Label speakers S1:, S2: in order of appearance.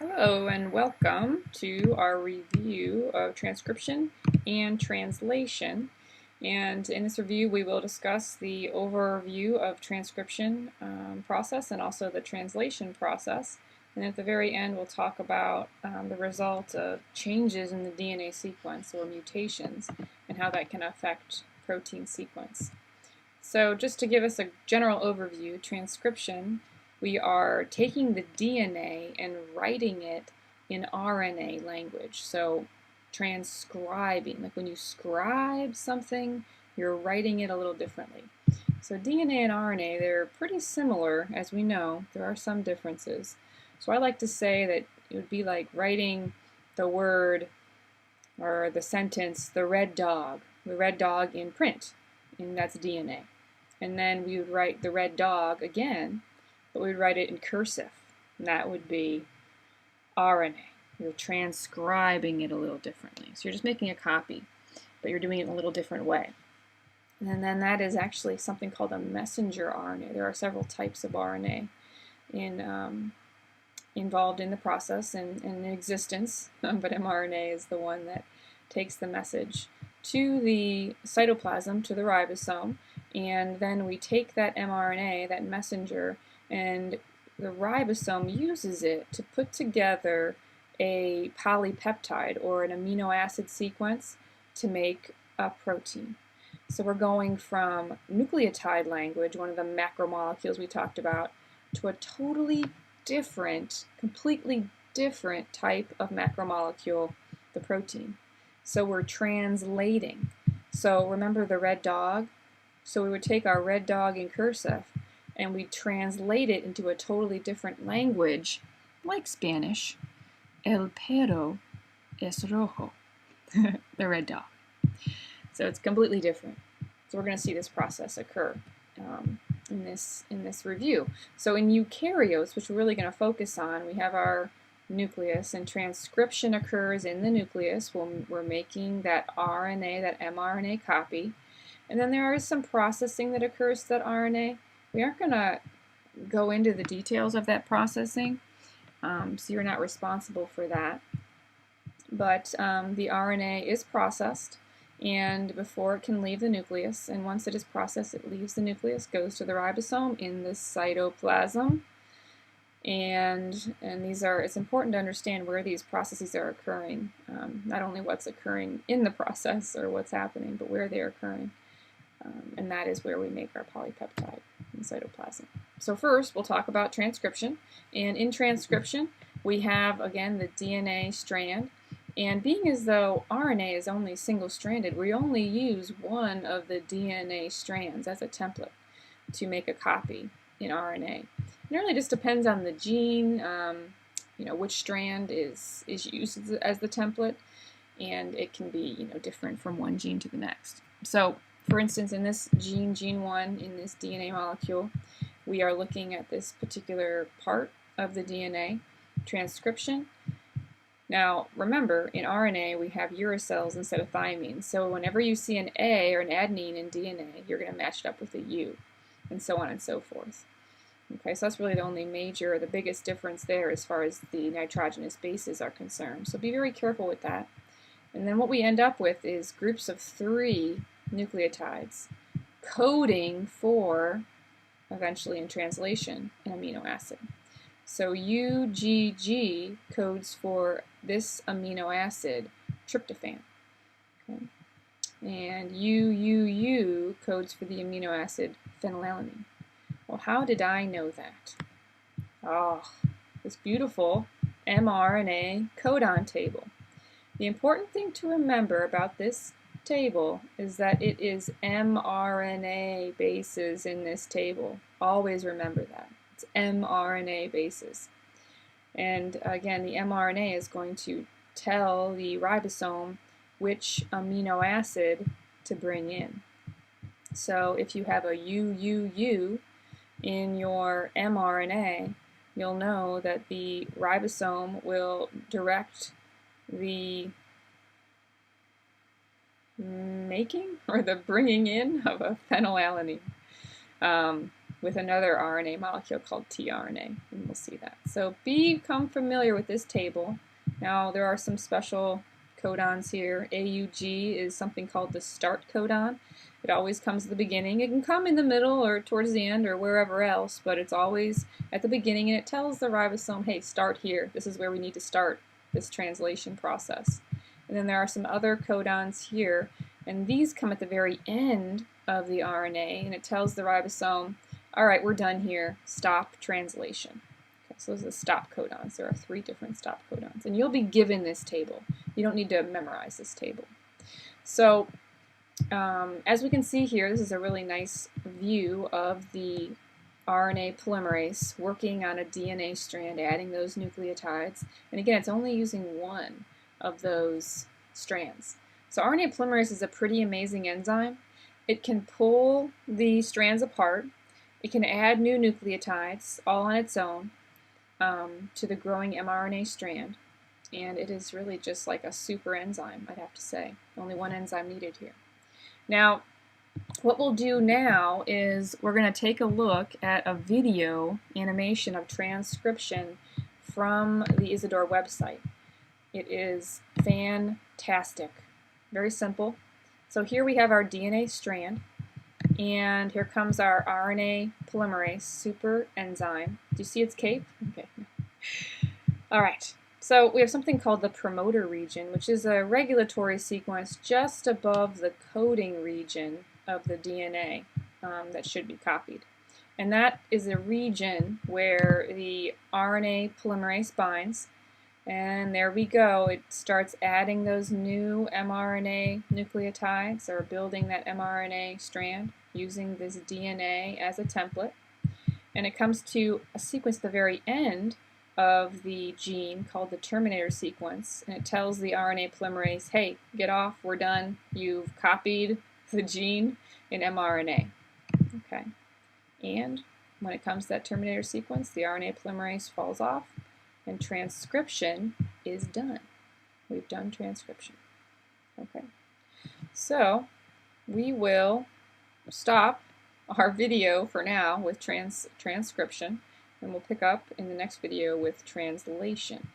S1: Hello and welcome to our review of transcription and translation. And in this review we will discuss the overview of transcription process and also the translation process. And at the very end we'll talk about the result of changes in the DNA sequence or mutations and how that can affect protein sequence. So just to give us a general overview, transcription, we are taking the DNA and writing it in RNA language. So transcribing, like when you scribe something, you're writing it a little differently. So DNA and RNA, they're pretty similar, as we know. There are some differences. So I like to say that it would be like writing the word or the sentence, the red dog in print, and that's DNA. And then we would write the red dog again, but we would write it in cursive, and that would be RNA. You're transcribing it a little differently. So you're just making a copy, but you're doing it in a little different way. And then that is actually something called a messenger RNA. There are several types of RNA involved in the process and in existence, but mRNA is the one that takes the message to the cytoplasm, to the ribosome, and then we take that mRNA, that messenger, and the ribosome uses it to put together a polypeptide or an amino acid sequence to make a protein. So we're going from nucleotide language, one of the macromolecules we talked about, to a totally different, completely different type of macromolecule, the protein. So we're translating. So remember the red dog? So we would take our red dog in cursive and we translate it into a totally different language, like Spanish. El perro es rojo. The red dog. So it's completely different. So we're going to see this process occur in this review. So in eukaryotes, which we're really going to focus on, we have our nucleus, and transcription occurs in the nucleus when we're making that RNA, that mRNA copy. And then there is some processing that occurs to that RNA. We aren't going to go into the details of that processing, so you're not responsible for that. But the RNA is processed, and before it can leave the nucleus, and once it is processed, it leaves the nucleus, goes to the ribosome in the cytoplasm. And it's important to understand where these processes are occurring, not only what's occurring in the process or what's happening, but where they're occurring. And that is where we make our polypeptide in cytoplasm. So first, we'll talk about transcription. And in transcription, we have, again, the DNA strand. And being as though RNA is only single-stranded, we only use one of the DNA strands as a template to make a copy in RNA. It really just depends on the gene, which strand is used as the template, and it can be, different from one gene to the next. So, for instance, in this gene 1, in this DNA molecule, we are looking at this particular part of the DNA, transcription. Now, remember, in RNA, we have uracils instead of thymines. So whenever you see an A or an adenine in DNA, you're going to match it up with a U, and so on and so forth. Okay, so that's really the biggest difference there as far as the nitrogenous bases are concerned. So be very careful with that. And then what we end up with is groups of 3 nucleotides coding for, eventually in translation, an amino acid. So UGG codes for this amino acid, tryptophan. Okay. And UUU codes for the amino acid, phenylalanine. Well, how did I know that? This beautiful mRNA codon table. The important thing to remember about this table is that it is mRNA bases in this table. Always remember that. It's mRNA bases. And again, the mRNA is going to tell the ribosome which amino acid to bring in. So if you have a UUU in your mRNA, you'll know that the ribosome will direct the making or the bringing in of a phenylalanine. with another RNA molecule called tRNA, and we'll see that. So become familiar with this table. Now there are some special codons here. AUG is something called the start codon. It always comes at the beginning. It can come in the middle or towards the end or wherever else, but it's always at the beginning, and it tells the ribosome, hey, start here. This is where we need to start this translation process. And then there are some other codons here, and these come at the very end of the RNA, and it tells the ribosome, all right, we're done here. Stop translation. Okay, so those are the stop codons. There are 3 different stop codons, and you'll be given this table. You don't need to memorize this table. So as we can see here, this is a really nice view of the RNA polymerase working on a DNA strand, adding those nucleotides. And again, it's only using one of those strands. So RNA polymerase is a pretty amazing enzyme. It can pull the strands apart. It can add new nucleotides all on its own to the growing mRNA strand. And it is really just like a super enzyme, I'd have to say. Only one enzyme needed here. Now, what we'll do now is we're going to take a look at a video animation of transcription from the Isidore website. It is fantastic. Very simple. So here we have our DNA strand, and here comes our RNA polymerase super enzyme. Do you see its cape? Okay. All right. So we have something called the promoter region, which is a regulatory sequence just above the coding region of the DNA that should be copied. And that is a region where the RNA polymerase binds. And there we go. It starts adding those new mRNA nucleotides, or building that mRNA strand using this DNA as a template. And it comes to a sequence at the very end of the gene called the terminator sequence, and it tells the RNA polymerase, hey, get off, we're done, you've copied the gene in mRNA. Okay, and when it comes to that terminator sequence, the RNA polymerase falls off and transcription is done. We've done transcription. Okay, so we will stop our video for now with transcription, and we'll pick up in the next video with translation.